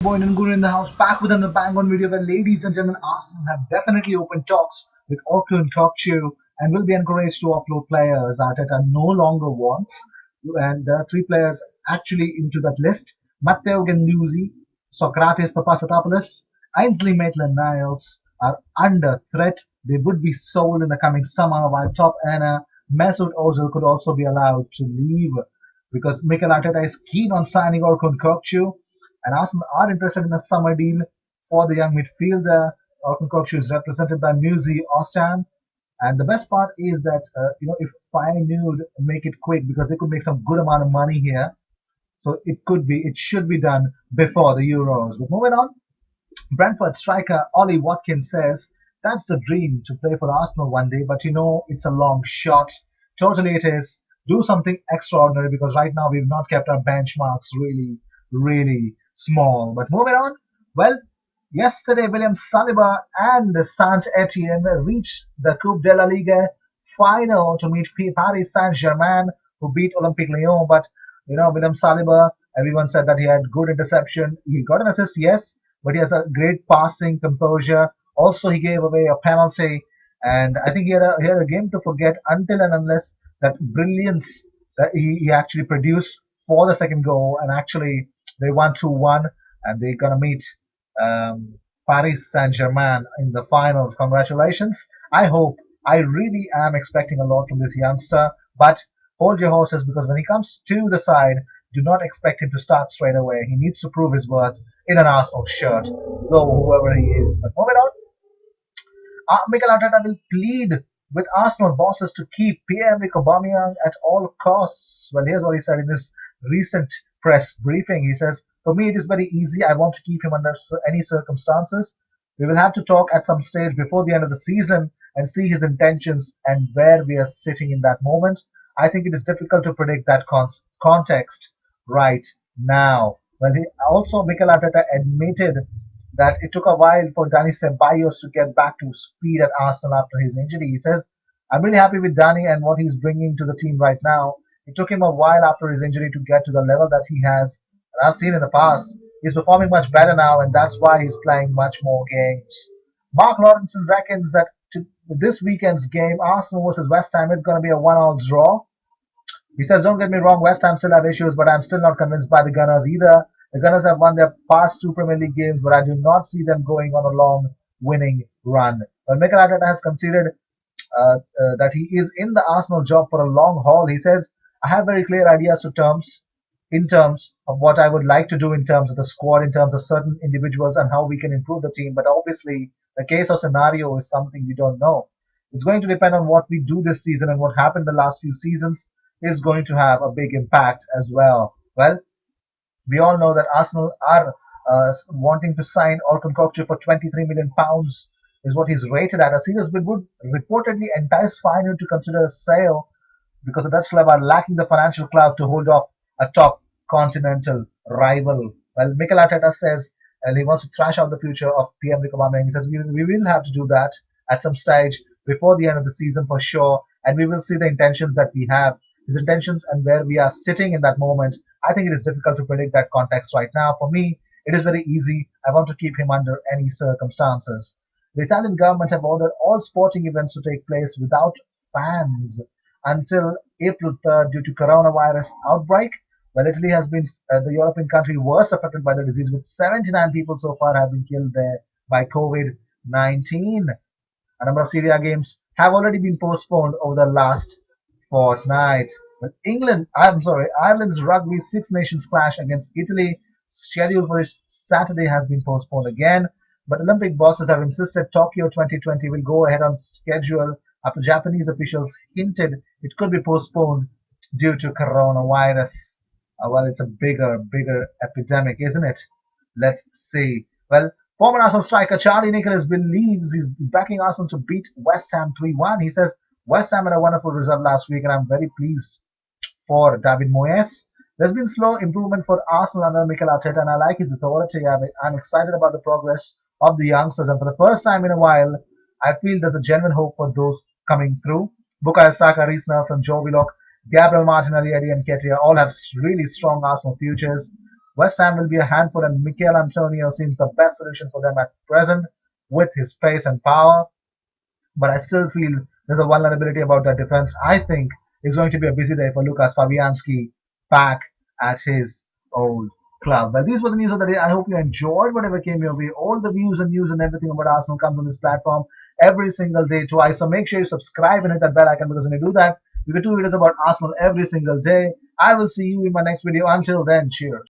Boy Nunguru in the house, back with another bang on video where ladies and gentlemen, Arsenal have definitely opened talks with Orkun and Kokchu and will be encouraged to offload players Arteta no longer wants. And there are three players actually into that list: Matteo Guendouzi, Sokratis Papasatopoulos, Ainsley Maitland Niles are under threat. They would be sold in the coming summer, while top earner Mesut Ozil could also be allowed to leave because Mikel Arteta is keen on signing Orkun Kokchu, and Arsenal are interested in a summer deal for the young midfielder. Orkun Kokchu is represented by Muzi Ostan, and the best part is that if Feyenoord make it quick because they could make some good amount of money here, so it should be done before the Euros. But moving on, Brentford striker Ollie Watkins says that's the dream to play for Arsenal one day, but it's a long shot. Totally it is. Do something extraordinary because right now we've not kept our benchmarks really, really small. But moving on, well, yesterday William Saliba and Saint Etienne reached the Coupe de la Ligue final to meet Paris Saint Germain, who beat Olympique Lyon. But William Saliba, everyone said that he had good interception. He got an assist, yes, but he has a great passing composure. Also, he gave away a penalty, and I think he had a game to forget until and unless that brilliance that he actually produced for the second goal, and actually they won 2-1, and they're gonna meet Paris Saint Germain in the finals. Congratulations! I really am expecting a lot from this youngster, but hold your horses because when he comes to the side, do not expect him to start straight away. He needs to prove his worth in an Arsenal shirt, though whoever he is. But moving on, Mikel Arteta will plead with Arsenal bosses to keep Pierre-Emerick Aubameyang at all costs. Well, here's what he said in his recent press briefing. He says, "For me, it is very easy. I want to keep him under any circumstances. We will have to talk at some stage before the end of the season and see his intentions and where we are sitting in that moment. I think it is difficult to predict that context right now." Well, he also Mikel Arteta admitted that it took a while for Dani Ceballos to get back to speed at Arsenal after his injury. He says, "I'm really happy with Dani and what he's bringing to the team right now. It took him a while after his injury to get to the level that he has, and I've seen in the past. He's performing much better now, and that's why he's playing much more games." Mark Lawrenson reckons that this weekend's game, Arsenal versus West Ham, it's going to be a one-all draw. He says, "Don't get me wrong, West Ham still have issues, but I'm still not convinced by the Gunners either. The Gunners have won their past two Premier League games, but I do not see them going on a long winning run." But Mikel Arteta has considered that he is in the Arsenal job for a long haul. He says, "I have very clear ideas in terms of what I would like to do in terms of the squad, in terms of certain individuals and how we can improve the team. But obviously, the case or scenario is something we don't know. It's going to depend on what we do this season, and what happened the last few seasons is going to have a big impact as well." Well, we all know that Arsenal are wanting to sign Orkun Kokcu for £23 million is what he's rated at. A serious bid would reportedly entice Feyenoord to consider a sale because the Dutch club are lacking the financial clout to hold off a top continental rival. Well, Mikel Arteta says he wants to thrash out the future of PM Aubameyang. He says we will have to do that at some stage before the end of the season for sure, and we will see the intentions that we have, his intentions, and where we are sitting in that moment. I think it is difficult to predict that context right now. For me, it is very easy. I want to keep him under any circumstances. The Italian government have ordered all sporting events to take place without fans until April 3rd due to coronavirus outbreak. Well, Italy has been the European country worst affected by the disease, with 79 people so far have been killed there by COVID-19. A number of Serie A games have already been postponed over the last fortnight. But Ireland's Rugby Six Nations clash against Italy, scheduled for this Saturday, has been postponed again. But Olympic bosses have insisted Tokyo 2020 will go ahead on schedule after Japanese officials hinted it could be postponed due to coronavirus. Well, it's a bigger epidemic, isn't it? Let's see. Well, former Arsenal striker Charlie Nicholas believes he's backing Arsenal to beat West Ham 3-1. He says, "West Ham had a wonderful result last week, and I'm very pleased for David Moyes. There's been slow improvement for Arsenal under Mikel Arteta, and I like his authority. I'm excited about the progress of the youngsters, and for the first time in a while, I feel there's a genuine hope for those coming through. Bukayo Saka, Reece Nelson, Joe Willock, Gabriel Martinelli, Eddie Nketiah all have really strong Arsenal futures. West Ham will be a handful, and Mikel Antonio seems the best solution for them at present with his pace and power. But I still feel there's a vulnerability about that defense. I think it's going to be a busy day for Lucas Fabianski back at his old club. But these were the news of the day. I hope you enjoyed whatever came your way. All the views and news and everything about Arsenal comes on this platform every single day twice. So make sure you subscribe and hit that bell icon, because when you do that, you get two videos about Arsenal every single day. I will see you in my next video. Until then, cheers.